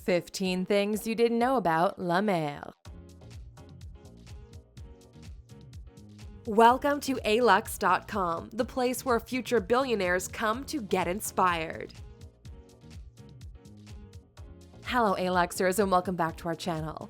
15 things you didn't know about MER. Welcome to Alux.com, the place where future billionaires come to get inspired. Hello Aluxers and welcome back to our channel.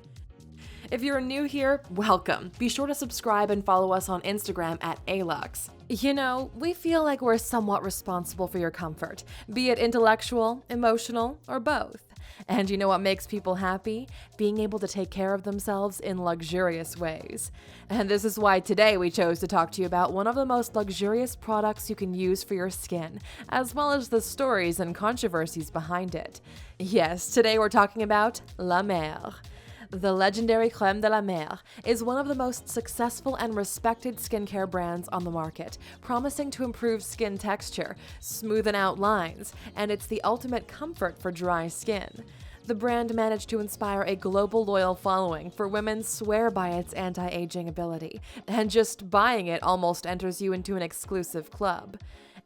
If you're new here, welcome. Be sure to subscribe and follow us on Instagram at Alux. You know, we feel like we're somewhat responsible for your comfort, be it intellectual, emotional, or both. And you know what makes people happy? Being able to take care of themselves in luxurious ways. And this is why today we chose to talk to you about one of the most luxurious products you can use for your skin, as well as the stories and controversies behind it. Yes, today we're talking about MER. The legendary Crème de la Mer is one of the most successful and respected skincare brands on the market, promising to improve skin texture, smoothen out lines, and it's the ultimate comfort for dry skin. The brand managed to inspire a global loyal following, for women swear by its anti-aging ability, and just buying it almost enters you into an exclusive club.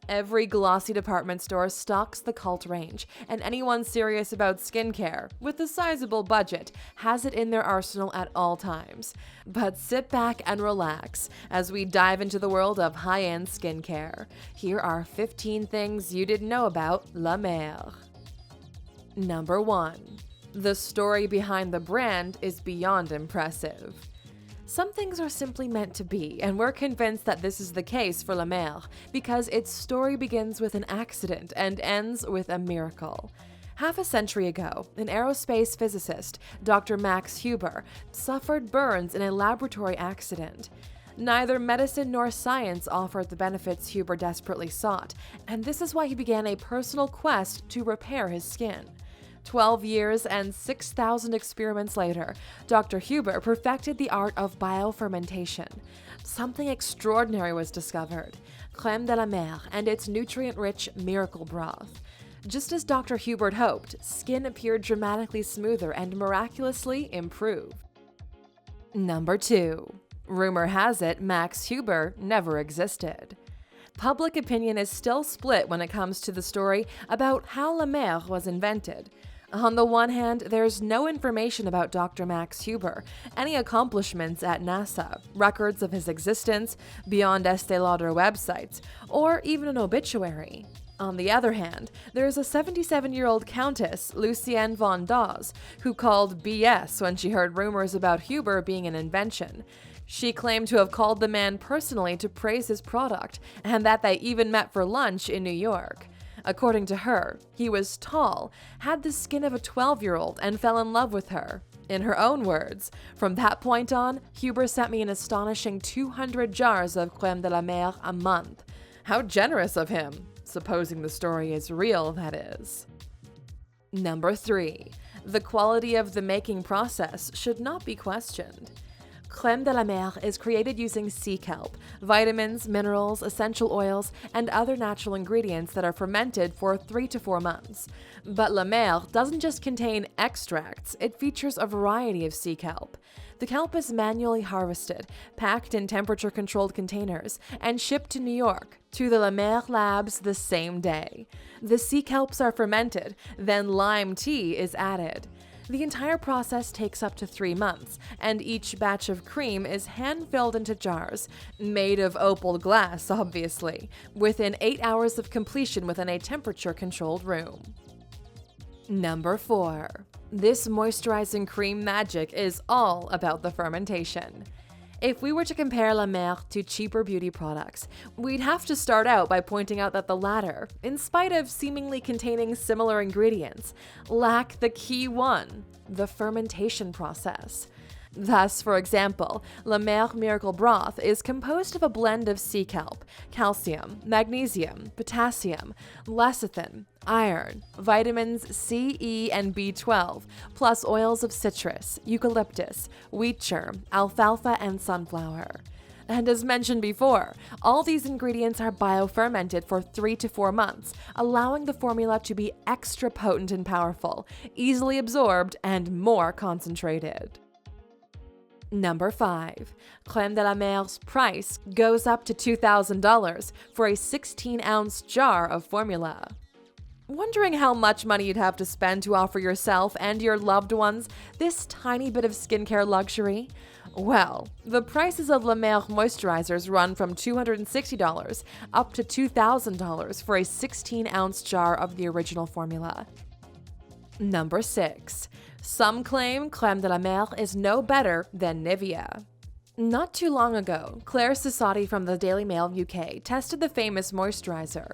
Every glossy department store stocks the cult range, and anyone serious about skincare, with a sizable budget, has it in their arsenal at all times. But sit back and relax as we dive into the world of high-end skincare. Here are 15 things you didn't know about MER. Number 1. The story behind the brand is beyond impressive. Some things are simply meant to be, and we're convinced that this is the case for MER because its story begins with an accident and ends with a miracle. Half a century ago, an aerospace physicist, Dr. Max Huber, suffered burns in a laboratory accident. Neither medicine nor science offered the benefits Huber desperately sought, and this is why he began a personal quest to repair his skin. 12 years and 6,000 experiments later, Dr. Huber perfected the art of biofermentation. Something extraordinary was discovered: Crème de la Mer and its nutrient-rich miracle broth. Just as Dr. Huber hoped, skin appeared dramatically smoother and miraculously improved. Number 2. Rumor has it Max Huber never existed. Public opinion is still split when it comes to the story about how MER was invented. On the one hand, there's no information about Dr. Max Huber, any accomplishments at NASA, records of his existence, beyond Estée Lauder websites, or even an obituary. On the other hand, there's a 77-year-old Countess, Lucienne von Dawes, who called BS when she heard rumors about Huber being an invention. She claimed to have called the man personally to praise his product, and that they even met for lunch in New York. According to her, he was tall, had the skin of a 12-year-old, and fell in love with her. In her own words, "From that point on, Huber sent me an astonishing 200 jars of Crème de la Mer a month." How generous of him, supposing the story is real, that is. Number 3. The quality of the making process should not be questioned. Crème de la Mer is created using sea kelp, vitamins, minerals, essential oils, and other natural ingredients that are fermented for 3 to 4 months. But MER doesn't just contain extracts, it features a variety of sea kelp. The kelp is manually harvested, packed in temperature-controlled containers, and shipped to New York, to the MER labs the same day. The sea kelps are fermented, then lime tea is added. The entire process takes up to 3 months, and each batch of cream is hand-filled into jars, made of opal glass, obviously, within 8 hours of completion within a temperature-controlled room. Number 4. This moisturizing cream magic is all about the fermentation. If we were to compare MER to cheaper beauty products, we'd have to start out by pointing out that the latter, in spite of seemingly containing similar ingredients, lack the key one: the fermentation process. Thus, for example, MER Miracle Broth is composed of a blend of sea kelp, calcium, magnesium, potassium, lecithin, iron, vitamins C, E, and B12, plus oils of citrus, eucalyptus, wheat germ, alfalfa, and sunflower. And as mentioned before, all these ingredients are biofermented for 3 to 4 months, allowing the formula to be extra potent and powerful, easily absorbed, and more concentrated. Number 5. Crème de la Mer's price goes up to $2,000 for a 16-ounce jar of formula. Wondering how much money you'd have to spend to offer yourself and your loved ones this tiny bit of skincare luxury? Well, the prices of La Mer moisturizers run from $260 up to $2,000 for a 16-ounce jar of the original formula. Number 6. Some claim Crème de la Mer is no better than Nivea. Not too long ago, Claire Sissotti from the Daily Mail UK tested the famous moisturizer.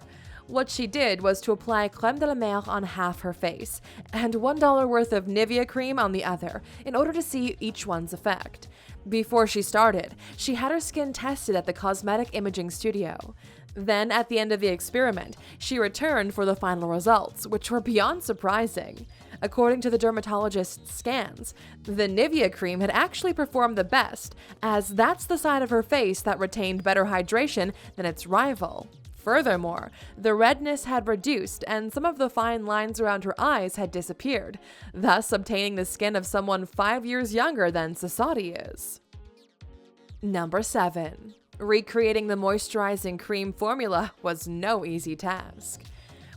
What she did was to apply Crème de la Mer on half her face and $1 worth of Nivea cream on the other in order to see each one's effect. Before she started, she had her skin tested at the cosmetic imaging studio. Then, at the end of the experiment, she returned for the final results, which were beyond surprising. According to the dermatologist's scans, the Nivea cream had actually performed the best, as that's the side of her face that retained better hydration than its rival. Furthermore, the redness had reduced and some of the fine lines around her eyes had disappeared, thus obtaining the skin of someone 5 years younger than Sissotti is. Number 7. Recreating the moisturizing cream formula was no easy task.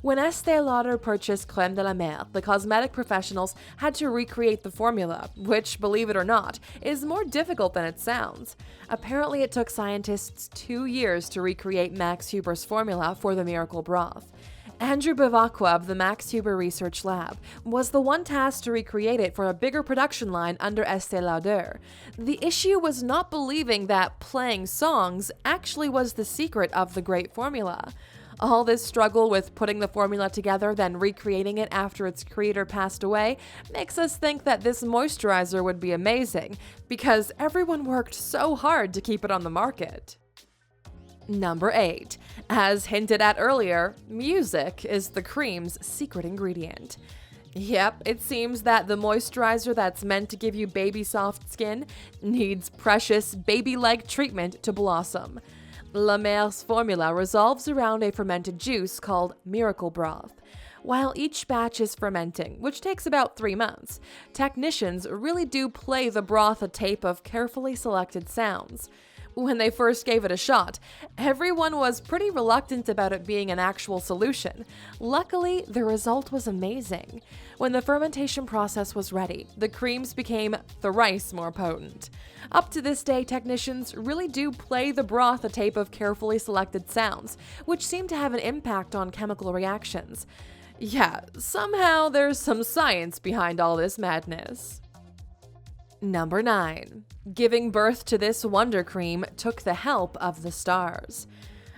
When Estée Lauder purchased Crème de la Mer, the cosmetic professionals had to recreate the formula, which, believe it or not, is more difficult than it sounds. Apparently, it took scientists 2 years to recreate Max Huber's formula for the miracle broth. Andrew Bivacqua of the Max Huber Research Lab was the one tasked to recreate it for a bigger production line under Estée Lauder. The issue was not believing that playing songs actually was the secret of the great formula. All this struggle with putting the formula together, then recreating it after its creator passed away, makes us think that this moisturizer would be amazing, because everyone worked so hard to keep it on the market. Number 8. As hinted at earlier, music is the cream's secret ingredient. Yep, it seems that the moisturizer that's meant to give you baby soft skin needs precious baby-like treatment to blossom. La Mer's formula revolves around a fermented juice called miracle broth. While each batch is fermenting, which takes about 3 months, technicians really do play the broth a tape of carefully selected sounds. When they first gave it a shot, everyone was pretty reluctant about it being an actual solution. Luckily, the result was amazing. When the fermentation process was ready, the creams became thrice more potent. Up to this day, technicians really do play the broth a tape of carefully selected sounds, which seem to have an impact on chemical reactions. Yeah, somehow there's some science behind all this madness. Number 9. Giving birth to this wonder cream took the help of the stars.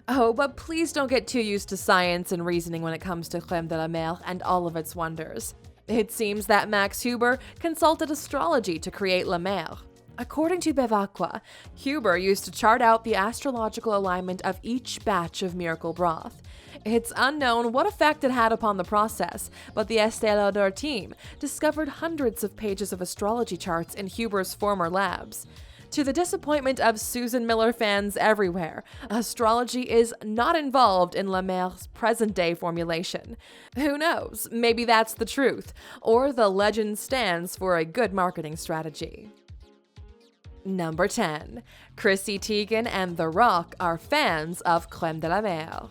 Oh, but please don't get too used to science and reasoning when it comes to Crème de la Mer and all of its wonders. It seems that Max Huber consulted astrology to create La Mer. According to Bivacqua, Huber used to chart out the astrological alignment of each batch of miracle broth. It's unknown what effect it had upon the process, but the Estée Lauder team discovered hundreds of pages of astrology charts in Huber's former labs. To the disappointment of Susan Miller fans everywhere, astrology is not involved in La Mer's present-day formulation. Who knows, maybe that's the truth, or the legend stands for a good marketing strategy. Number 10. Chrissy Teigen and The Rock are fans of Crème de la Mer.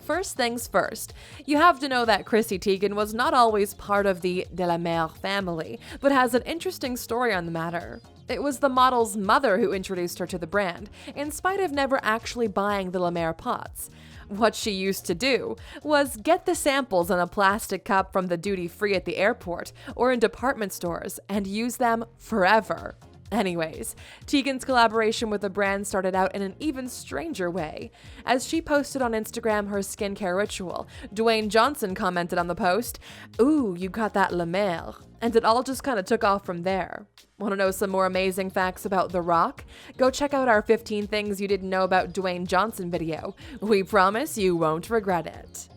First things first, you have to know that Chrissy Teigen was not always part of the de la Mer family, but has an interesting story on the matter. It was the model's mother who introduced her to the brand, in spite of never actually buying the La Mer pots. What she used to do was get the samples in a plastic cup from the duty-free at the airport or in department stores and use them forever. Anyways, Teigen's collaboration with the brand started out in an even stranger way. As she posted on Instagram her skincare ritual, Dwayne Johnson commented on the post, "Ooh, you got that La Mer," and it all just kind of took off from there. Want to know some more amazing facts about The Rock? Go check out our 15 Things You Didn't Know About Dwayne Johnson video. We promise you won't regret it.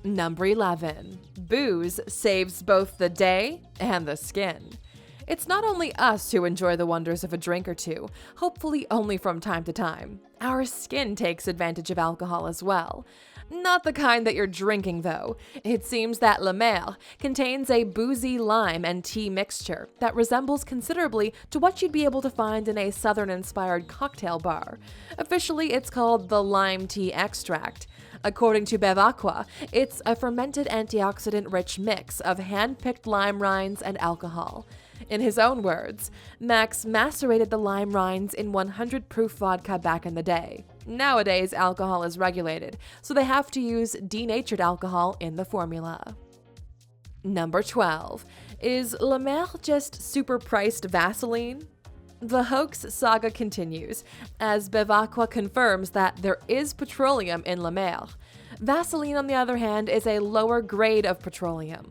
Number 11. Booze saves both the day and the skin. It's not only us who enjoy the wonders of a drink or two, hopefully only from time to time. Our skin takes advantage of alcohol as well. Not the kind that you're drinking, though. It seems that La Mer contains a boozy lime and tea mixture that resembles considerably to what you'd be able to find in a southern-inspired cocktail bar. Officially, it's called the lime tea extract. According to Bevacqua, it's a fermented antioxidant-rich mix of hand-picked lime rinds and alcohol. In his own words, Max macerated the lime rinds in 100 proof vodka back in the day. Nowadays, alcohol is regulated, so they have to use denatured alcohol in the formula. Number 12. Is Le MER just super-priced Vaseline? The hoax saga continues, as Bevacqua confirms that there is petroleum in Le MER. Vaseline, on the other hand, is a lower grade of petroleum.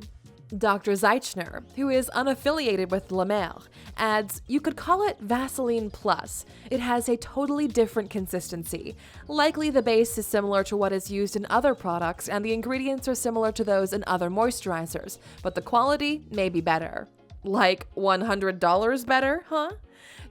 Dr. Zeichner, who is unaffiliated with Le MER, adds, "You could call it Vaseline Plus. It has a totally different consistency. Likely the base is similar to what is used in other products and the ingredients are similar to those in other moisturizers, but the quality may be better." Like $100 better, huh?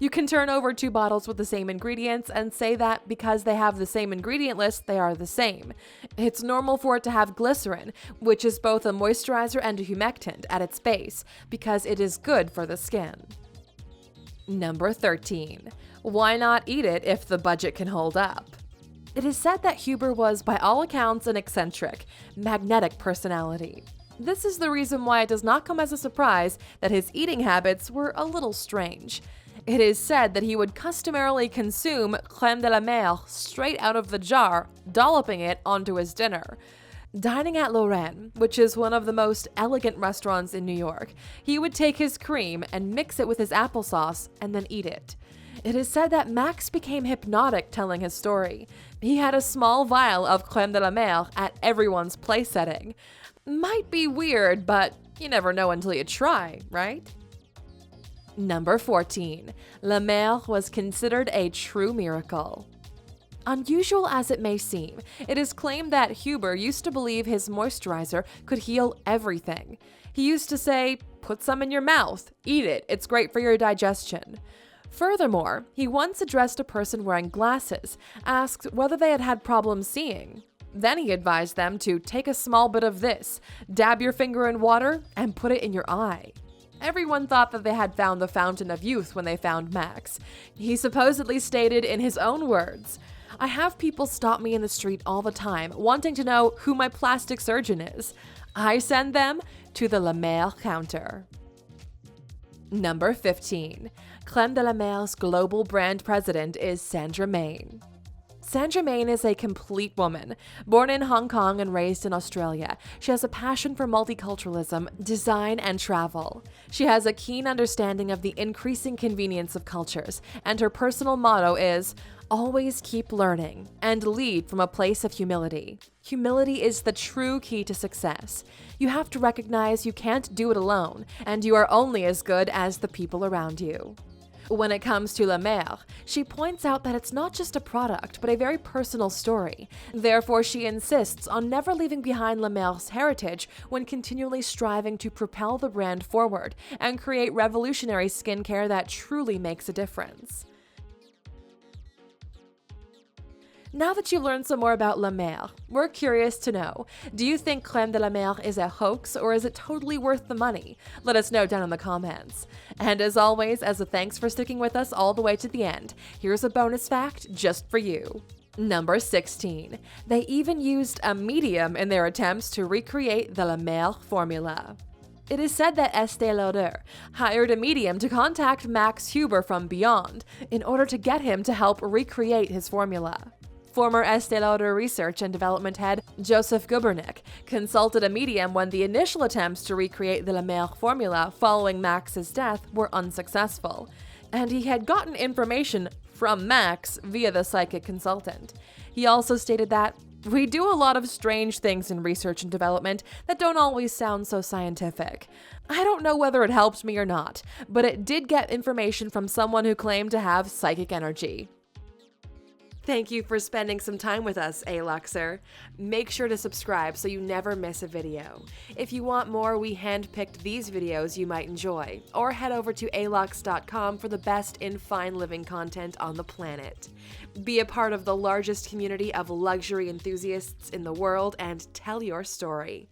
You can turn over 2 bottles with the same ingredients and say that because they have the same ingredient list, they are the same. It's normal for it to have glycerin, which is both a moisturizer and a humectant, at its base, because it is good for the skin. Number 13. Why not eat it if the budget can hold up? It is said that Huber was, by all accounts, an eccentric, magnetic personality. This is the reason why it does not come as a surprise that his eating habits were a little strange. It is said that he would customarily consume crème de la mer straight out of the jar, dolloping it onto his dinner. Dining at Lorraine, which is one of the most elegant restaurants in New York, he would take his cream and mix it with his applesauce and then eat it. It is said that Max became hypnotic telling his story. He had a small vial of crème de la mer at everyone's place setting. Might be weird, but you never know until you try, right? Number 14. Le MER was considered a true miracle. Unusual as it may seem, it is claimed that Huber used to believe his moisturizer could heal everything. He used to say, "Put some in your mouth, eat it, it's great for your digestion." Furthermore, he once addressed a person wearing glasses, asked whether they had had problems seeing. Then he advised them to take a small bit of this, dab your finger in water, and put it in your eye. Everyone thought that they had found the fountain of youth when they found Max. He supposedly stated in his own words, "I have people stop me in the street all the time, wanting to know who my plastic surgeon is. I send them to the Le MER counter." Number 15. Crème de la Mer's global brand president is Sandra Main. Sandra Main is a complete woman. Born in Hong Kong and raised in Australia, she has a passion for multiculturalism, design, and travel. She has a keen understanding of the increasing convenience of cultures, and her personal motto is, "Always keep learning and lead from a place of humility." Humility is the true key to success. You have to recognize you can't do it alone, and you are only as good as the people around you. When it comes to Le MER, she points out that it's not just a product, but a very personal story. Therefore, she insists on never leaving behind Le MER's heritage when continually striving to propel the brand forward and create revolutionary skincare that truly makes a difference. Now that you've learned some more about Le MER, we're curious to know, do you think Crème de la Mer is a hoax or is it totally worth the money? Let us know down in the comments. And as always, as a thanks for sticking with us all the way to the end, here's a bonus fact just for you. Number 16. They even used a medium in their attempts to recreate the Le MER formula. It is said that Estée Lauder hired a medium to contact Max Huber from Beyond in order to get him to help recreate his formula. Former Estée Lauder research and development head Joseph Gubernick consulted a medium when the initial attempts to recreate the Le MER formula following Max's death were unsuccessful, and he had gotten information from Max via the psychic consultant. He also stated that, "We do a lot of strange things in research and development that don't always sound so scientific. I don't know whether it helped me or not, but it did get information from someone who claimed to have psychic energy." Thank you for spending some time with us, Aluxer. Make sure to subscribe so you never miss a video. If you want more, we handpicked these videos you might enjoy, or head over to Alux.com for the best in fine living content on the planet. Be a part of the largest community of luxury enthusiasts in the world and tell your story.